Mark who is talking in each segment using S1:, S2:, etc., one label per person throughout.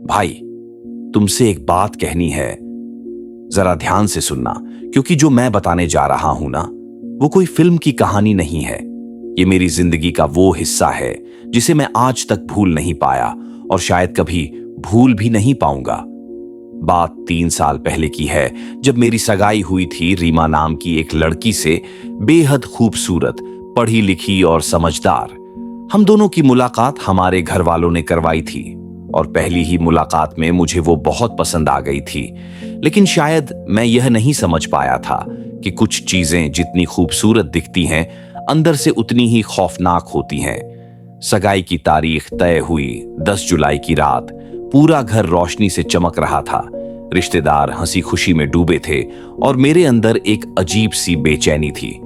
S1: भाई, तुमसे एक बात कहनी है, जरा ध्यान से सुनना, क्योंकि जो मैं बताने जा रहा हूं ना, वो कोई फिल्म की कहानी नहीं है। ये मेरी जिंदगी का वो हिस्सा है जिसे मैं आज तक भूल नहीं पाया और शायद कभी भूल भी नहीं पाऊंगा। बात 3 साल पहले की है, जब मेरी सगाई हुई थी रीमा नाम की एक लड़की से, बेहद खूबसूरत, पढ़ी लिखी और समझदार। हम दोनों की मुलाकात हमारे घर वालों ने करवाई थी और पहली ही मुलाकात में मुझे वो बहुत पसंद आ गई थी। लेकिन शायद मैं यह नहीं समझ पाया था कि कुछ चीजें जितनी खूबसूरत दिखती हैं, अंदर से उतनी ही खौफनाक होती हैं। सगाई की तारीख तय हुई 10 जुलाई की रात। पूरा घर रोशनी से चमक रहा था, रिश्तेदार हंसी खुशी में डूबे थे और मेरे अंदर एक अजीब सी बेचैनी थी,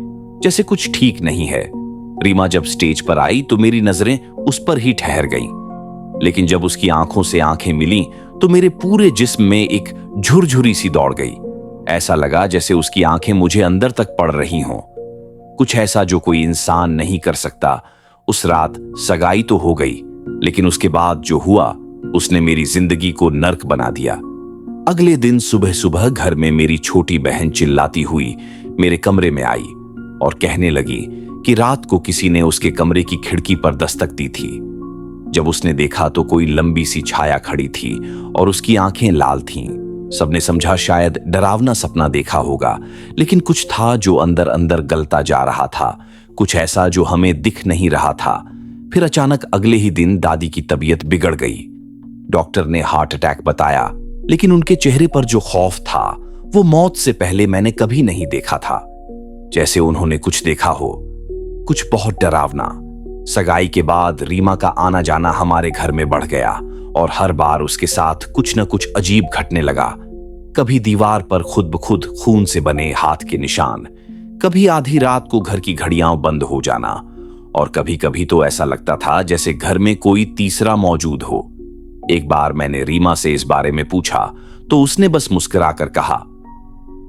S1: जैसे कुछ ठीक नहीं है। रीमा जब स्टेज पर आई तो मेरी नजरें उस पर ही ठहर गईं। लेकिन जब उसकी आंखों से आंखें मिली तो मेरे पूरे जिस्म में एक झुरझुरी सी दौड़ गई। ऐसा लगा जैसे उसकी आंखें मुझे अंदर तक पड़ रही हों। कुछ ऐसा जो कोई इंसान नहीं कर सकता। उस रात सगाई तो हो गई, लेकिन उसके बाद जो हुआ उसने मेरी जिंदगी को नर्क बना दिया। अगले दिन सुबह सुबह घर में मेरी छोटी बहन चिल्लाती हुई मेरे कमरे में आई और कहने लगी कि रात को किसी ने उसके कमरे की खिड़की पर दस्तक दी थी। जब उसने देखा तो कोई लंबी सी छाया खड़ी थी और उसकी आंखें लाल थीं। सबने समझा शायद डरावना सपना देखा होगा, लेकिन कुछ था जो अंदर अंदर गलता जा रहा था, कुछ ऐसा जो हमें दिख नहीं रहा था। फिर अचानक अगले ही दिन दादी की तबीयत बिगड़ गई। डॉक्टर ने हार्ट अटैक बताया, लेकिन उनके चेहरे पर जो खौफ था वो मौत से पहले मैंने कभी नहीं देखा था। जैसे उन्होंने कुछ देखा हो, कुछ बहुत डरावना। सगाई के बाद रीमा का आना जाना हमारे घर में बढ़ गया और हर बार उसके साथ कुछ न कुछ अजीब घटने लगा। कभी दीवार पर खुद ब खुद खून से बने हाथ के निशान, कभी आधी रात को घर की घड़ियां बंद हो जाना, और कभी कभी तो ऐसा लगता था जैसे घर में कोई तीसरा मौजूद हो। एक बार मैंने रीमा से इस बारे में पूछा तो उसने बस मुस्कुराकर कहा,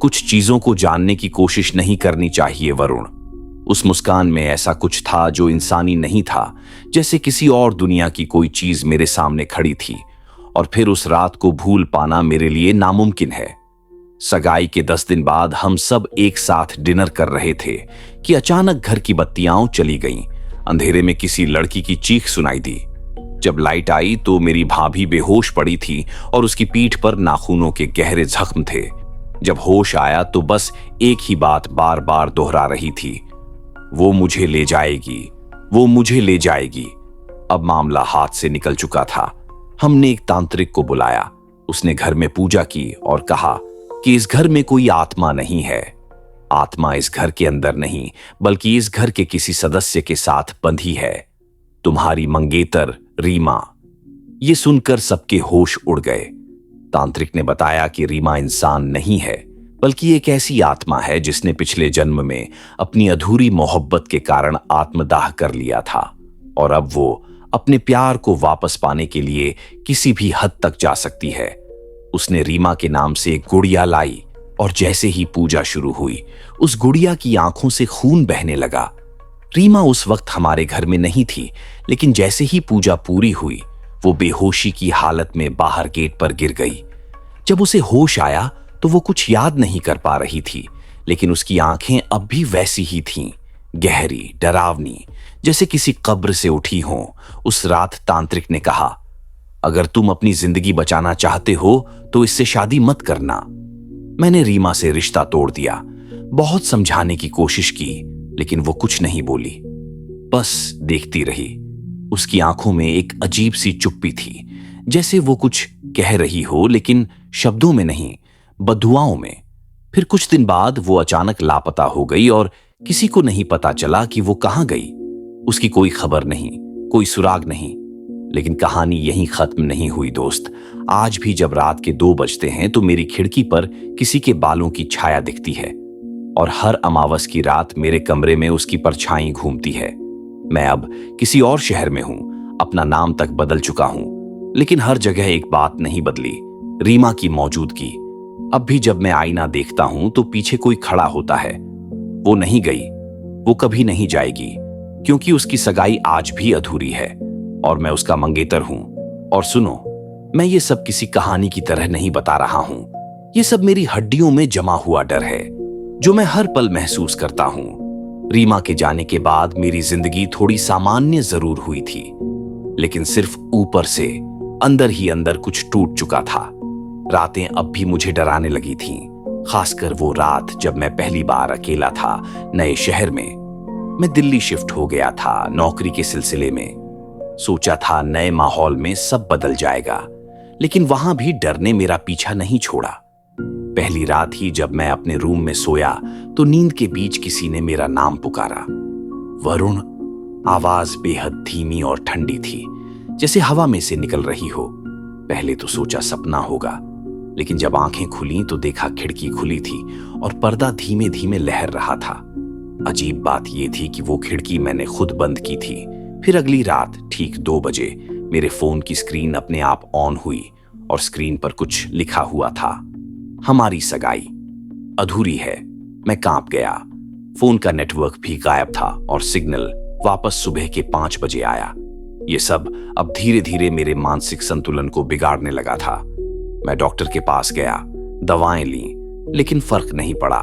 S1: कुछ चीजों को जानने की कोशिश नहीं करनी चाहिए वरुण। उस मुस्कान में ऐसा कुछ था जो इंसानी नहीं था, जैसे किसी और दुनिया की कोई चीज मेरे सामने खड़ी थी। और फिर उस रात को भूल पाना मेरे लिए नामुमकिन है। सगाई के 10 दिन बाद हम सब एक साथ डिनर कर रहे थे कि अचानक घर की बत्तियां चली गईं। अंधेरे में किसी लड़की की चीख सुनाई दी। जब लाइट आई तो मेरी भाभी बेहोश पड़ी थी और उसकी पीठ पर नाखूनों के गहरे जख्म थे। जब होश आया तो बस एक ही बात बार बार दोहरा रही थी, वो मुझे ले जाएगी, वो मुझे ले जाएगी। अब मामला हाथ से निकल चुका था। हमने एक तांत्रिक को बुलाया। उसने घर में पूजा की और कहा कि इस घर में कोई आत्मा नहीं है। आत्मा इस घर के अंदर नहीं, बल्कि इस घर के किसी सदस्य के साथ बंधी है, तुम्हारी मंगेतर रीमा। ये सुनकर सबके होश उड़ गए। तांत्रिक ने बताया कि रीमा इंसान नहीं है, बल्कि एक ऐसी आत्मा है जिसने पिछले जन्म में अपनी अधूरी मोहब्बत के कारण आत्मदाह कर लिया था और अब वो अपने प्यार को वापस पाने के लिए किसी भी हद तक जा सकती है। उसने रीमा के नाम से एक गुड़िया लाई और जैसे ही पूजा शुरू हुई, उस गुड़िया की आंखों से खून बहने लगा। रीमा उस वक्त हमारे घर में नहीं थी, लेकिन जैसे ही पूजा पूरी हुई, वो बेहोशी की हालत में बाहर गेट पर गिर गई। जब उसे होश आया तो वो कुछ याद नहीं कर पा रही थी, लेकिन उसकी आंखें अब भी वैसी ही थीं, गहरी, डरावनी, जैसे किसी कब्र से उठी हों। उस रात तांत्रिक ने कहा, अगर तुम अपनी जिंदगी बचाना चाहते हो तो इससे शादी मत करना। मैंने रीमा से रिश्ता तोड़ दिया। बहुत समझाने की कोशिश की, लेकिन वो कुछ नहीं बोली, बस देखती रही। उसकी आंखों में एक अजीब सी चुप्पी थी, जैसे वो कुछ कह रही हो, लेकिन शब्दों में नहीं, बदुआओं में। फिर कुछ दिन बाद वो अचानक लापता हो गई और किसी को नहीं पता चला कि वो कहां गई। उसकी कोई खबर नहीं, कोई सुराग नहीं। लेकिन कहानी यहीं खत्म नहीं हुई दोस्त। आज भी जब रात के 2 बजते हैं तो मेरी खिड़की पर किसी के बालों की छाया दिखती है और हर अमावस की रात मेरे कमरे में उसकी परछाई घूमती है। मैं अब किसी और शहर में हूं, अपना नाम तक बदल चुका हूं, लेकिन हर जगह एक बात नहीं बदली, रीमा की मौजूदगी। अब भी जब मैं आईना देखता हूं तो पीछे कोई खड़ा होता है। वो नहीं गई, वो कभी नहीं जाएगी, क्योंकि उसकी सगाई आज भी अधूरी है और मैं उसका मंगेतर हूं। और सुनो, मैं ये सब किसी कहानी की तरह नहीं बता रहा हूं। ये सब मेरी हड्डियों में जमा हुआ डर है जो मैं हर पल महसूस करता हूं। रीमा के जाने के बाद मेरी जिंदगी थोड़ी सामान्य जरूर हुई थी, लेकिन सिर्फ ऊपर से, अंदर ही अंदर कुछ टूट चुका था। रातें अब भी मुझे डराने लगी थीं, खासकर वो रात जब मैं पहली बार अकेला था नए शहर में। मैं दिल्ली शिफ्ट हो गया था नौकरी के सिलसिले में। सोचा था नए माहौल में सब बदल जाएगा, लेकिन वहां भी डर ने मेरा पीछा नहीं छोड़ा। पहली रात ही जब मैं अपने रूम में सोया तो नींद के बीच किसी ने मेरा नाम पुकारा, वरुण। आवाज बेहद धीमी और ठंडी थी, जैसे हवा में से निकल रही हो। पहले तो सोचा सपना होगा, लेकिन जब आंखें खुली तो देखा खिड़की खुली थी और पर्दा धीमे धीमे लहर रहा था। अजीब बात यह थी कि वो खिड़की मैंने खुद बंद की थी। फिर अगली रात ठीक 2 बजे मेरे फोन की स्क्रीन अपने आप ऑन हुई और स्क्रीन पर कुछ लिखा हुआ था, हमारी सगाई अधूरी है। मैं कांप गया। फोन का नेटवर्क भी गायब था और सिग्नल वापस सुबह के 5 बजे आया। ये सब अब धीरे धीरे मेरे मानसिक संतुलन को बिगाड़ने लगा था। मैं डॉक्टर के पास गया, दवाएं ली, लेकिन फर्क नहीं पड़ा।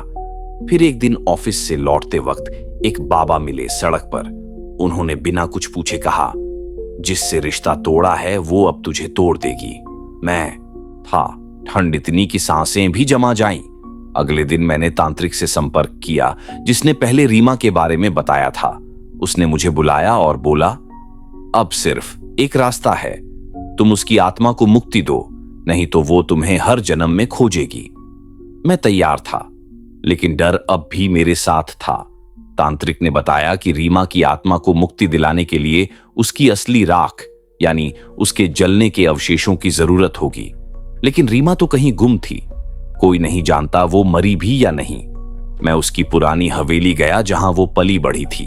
S1: फिर एक दिन ऑफिस से लौटते वक्त एक बाबा मिले सड़क पर। उन्होंने बिना कुछ पूछे कहा, जिससे रिश्ता तोड़ा है वो अब तुझे तोड़ देगी। मैं था ठंड इतनी कि सांसें भी जमा जाईं। अगले दिन मैंने तांत्रिक से संपर्क किया, जिसने पहले रीमा के बारे में बताया था। उसने मुझे बुलाया और बोला, अब सिर्फ एक रास्ता है, तुम उसकी आत्मा को मुक्ति दो, नहीं तो वो तुम्हें हर जन्म में खोजेगी। मैं तैयार था, लेकिन डर अब भी मेरे साथ था। तांत्रिक ने बताया कि रीमा की आत्मा को मुक्ति दिलाने के लिए उसकी असली राख, यानी उसके जलने के अवशेषों की जरूरत होगी। लेकिन रीमा तो कहीं गुम थी, कोई नहीं जानता वो मरी भी या नहीं। मैं उसकी पुरानी हवेली गया जहां वो पली बढ़ी थी।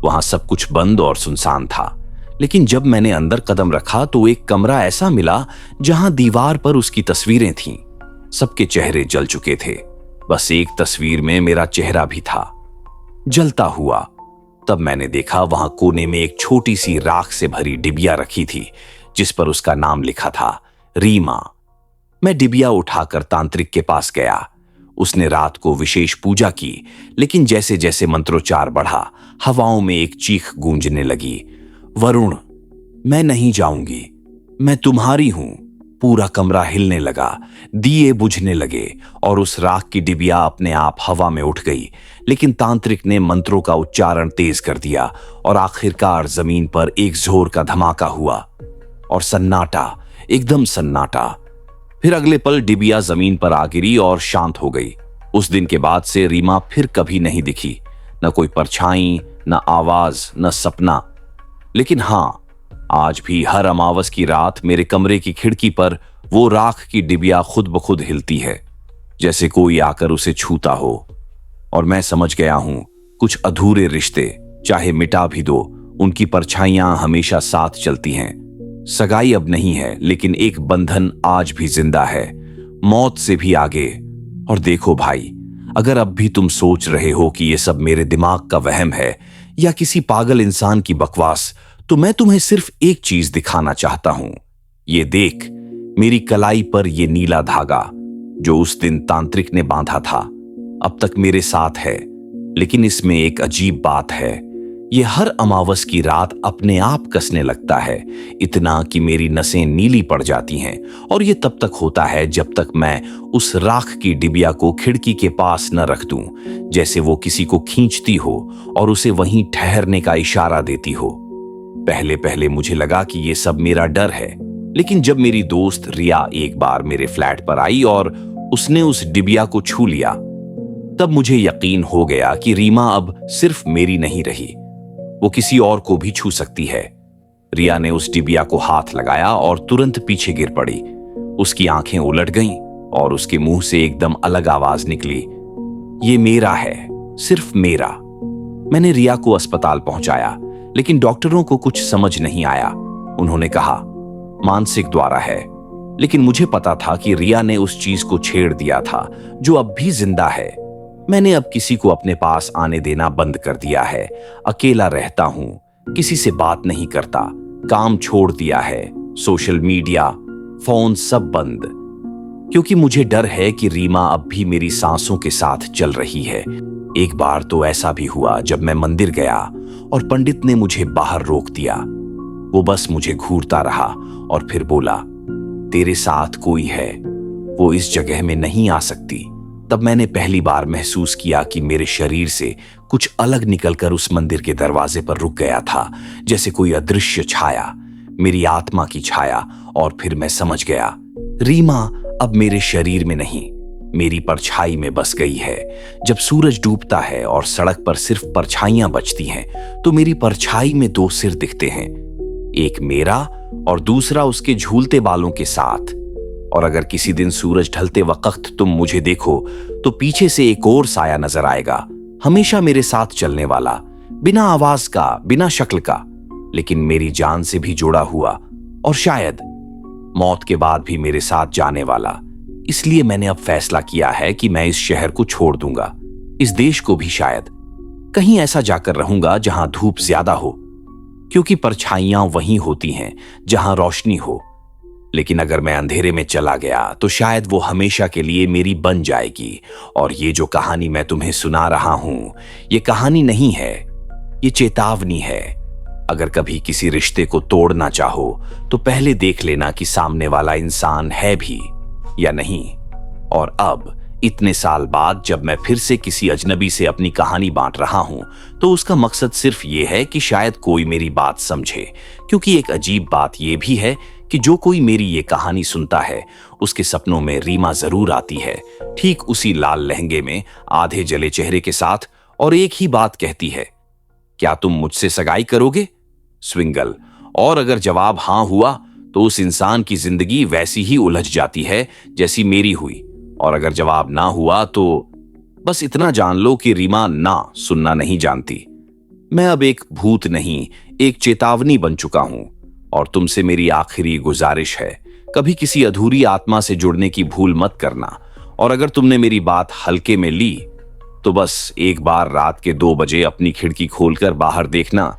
S1: वहां सब कुछ बंद और सुनसान था, लेकिन जब मैंने अंदर कदम रखा तो एक कमरा ऐसा मिला जहां दीवार पर उसकी तस्वीरें थीं। सबके चेहरे जल चुके थे, बस एक तस्वीर में मेरा चेहरा भी था, जलता हुआ। तब मैंने देखा वहां कोने में एक छोटी सी राख से भरी डिबिया रखी थी, जिस पर उसका नाम लिखा था, रीमा। मैं डिबिया उठाकर तांत्रिक के पास गया। उसने रात को विशेष पूजा की, लेकिन जैसे जैसे मंत्रोच्चार बढ़ा, हवाओं में एक चीख गूंजने लगी, वरुण, मैं नहीं जाऊंगी, मैं तुम्हारी हूं। पूरा कमरा हिलने लगा, दिए बुझने लगे और उस राख की डिबिया अपने आप हवा में उठ गई। लेकिन तांत्रिक ने मंत्रों का उच्चारण तेज कर दिया और आखिरकार जमीन पर एक जोर का धमाका हुआ और सन्नाटा, एकदम सन्नाटा। फिर अगले पल डिबिया जमीन पर आ गिरी और शांत हो गई। उस दिन के बाद से रीमा फिर कभी नहीं दिखी, न कोई परछाई, न आवाज, न सपना। लेकिन हां, आज भी हर अमावस की रात मेरे कमरे की खिड़की पर वो राख की डिबिया खुद ब खुद हिलती है, जैसे कोई आकर उसे छूता हो। और मैं समझ गया हूं, कुछ अधूरे रिश्ते चाहे मिटा भी दो, उनकी परछाइयां हमेशा साथ चलती हैं। सगाई अब नहीं है, लेकिन एक बंधन आज भी जिंदा है, मौत से भी आगे। और देखो भाई, अगर अब भी तुम सोच रहे हो कि ये सब मेरे दिमाग का वहम है या किसी पागल इंसान की बकवास, तो मैं तुम्हें सिर्फ एक चीज दिखाना चाहता हूं। ये देख, मेरी कलाई पर ये नीला धागा जो उस दिन तांत्रिक ने बांधा था, अब तक मेरे साथ है। लेकिन इसमें एक अजीब बात है, ये हर अमावस की रात अपने आप कसने लगता है, इतना कि मेरी नसें नीली पड़ जाती हैं। और ये तब तक होता है जब तक मैं उस राख की डिबिया को खिड़की के पास न रख दूं, जैसे वो किसी को खींचती हो और उसे वहीं ठहरने का इशारा देती हो। पहले पहले मुझे लगा कि ये सब मेरा डर है, लेकिन जब मेरी दोस्त रिया एक बार मेरे फ्लैट पर आई और उसने उस डिबिया को छू लिया, तब मुझे यकीन हो गया कि रीमा अब सिर्फ मेरी नहीं रही, वो किसी और को भी छू सकती है। रिया ने उस डिबिया को हाथ लगाया और तुरंत पीछे गिर पड़ी। उसकी आंखें उलट गईं और उसके मुंह से एकदम अलग आवाज निकली, ये मेरा है, सिर्फ मेरा। मैंने रिया को अस्पताल पहुंचाया, लेकिन डॉक्टरों को कुछ समझ नहीं आया। उन्होंने कहा मानसिक द्वारा है, लेकिन मुझे पता था कि रिया ने उस चीज को छेड़ दिया था जो अब भी जिंदा है। मैंने अब किसी को अपने पास आने देना बंद कर दिया है। अकेला रहता हूं, किसी से बात नहीं करता, काम छोड़ दिया है, सोशल मीडिया, फोन सब बंद, क्योंकि मुझे डर है कि रीमा अब भी मेरी सांसों के साथ चल रही है। एक बार तो ऐसा भी हुआ जब मैं मंदिर गया और पंडित ने मुझे बाहर रोक दिया। वो बस मुझे घूरता रहा और फिर बोला, तेरे साथ कोई है, वो इस जगह में नहीं आ सकती। तब मैंने पहली बार महसूस किया कि मेरे शरीर से कुछ अलग निकलकर उस मंदिर के दरवाजे पर रुक गया था, जैसे कोई अदृश्य छाया, मेरी आत्मा की छाया। और फिर मैं समझ गया, रीमा अब मेरे शरीर में नहीं, मेरी परछाई में बस गई है। जब सूरज डूबता है और सड़क पर सिर्फ परछाइयां बचती हैं, तो मेरी परछाई में दो सिर दिखते हैं, एक मेरा और दूसरा उसके झूलते बालों के साथ। और अगर किसी दिन सूरज ढलते वक्त तुम मुझे देखो, तो पीछे से एक और साया नजर आएगा, हमेशा मेरे साथ चलने वाला, बिना आवाज का, बिना शक्ल का, लेकिन मेरी जान से भी जुड़ा हुआ, और शायद मौत के बाद भी मेरे साथ जाने वाला। इसलिए मैंने अब फैसला किया है कि मैं इस शहर को छोड़ दूंगा, इस देश को भी। शायद कहीं ऐसा जाकर रहूंगा जहां धूप ज्यादा हो, क्योंकि परछाइयां वहीं होती हैं जहां रोशनी हो। लेकिन अगर मैं अंधेरे में चला गया तो शायद वो हमेशा के लिए मेरी बन जाएगी। और ये जो कहानी मैं तुम्हें सुना रहा हूं, ये कहानी नहीं है, ये चेतावनी है। अगर कभी किसी रिश्ते को तोड़ना चाहो तो पहले देख लेना कि सामने वाला इंसान है भी या नहीं। और अब इतने साल बाद जब मैं फिर से किसी अजनबी से अपनी कहानी बांट रहा हूं, तो उसका मकसद सिर्फ ये है कि शायद कोई मेरी बात समझे। क्योंकि एक अजीब बात यह भी है कि जो कोई मेरी ये कहानी सुनता है, उसके सपनों में रीमा जरूर आती है, ठीक उसी लाल लहंगे में, आधे जले चेहरे के साथ, और एक ही बात कहती है, क्या तुम मुझसे सगाई करोगे, स्विंगल? और अगर जवाब हां हुआ तो उस इंसान की जिंदगी वैसी ही उलझ जाती है जैसी मेरी हुई। और अगर जवाब ना हुआ तो बस इतना जान लो कि रीमा ना सुनना नहीं जानती। मैं अब एक भूत नहीं, एक चेतावनी बन चुका हूं। और तुमसे मेरी आखिरी गुजारिश है, कभी किसी अधूरी आत्मा से जुड़ने की भूल मत करना। और अगर तुमने मेरी बात हल्के में ली तो बस एक बार रात के 2 बजे अपनी खिड़की खोलकर बाहर देखना,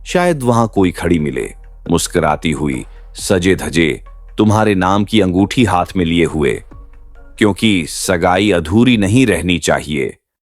S1: शायद वहां कोई खड़ी मिले, मुस्कुराती हुई, सजे धजे, तुम्हारे नाम की अंगूठी हाथ में लिए हुए। क्योंकि सगाई अधूरी नहीं रहनी चाहिए।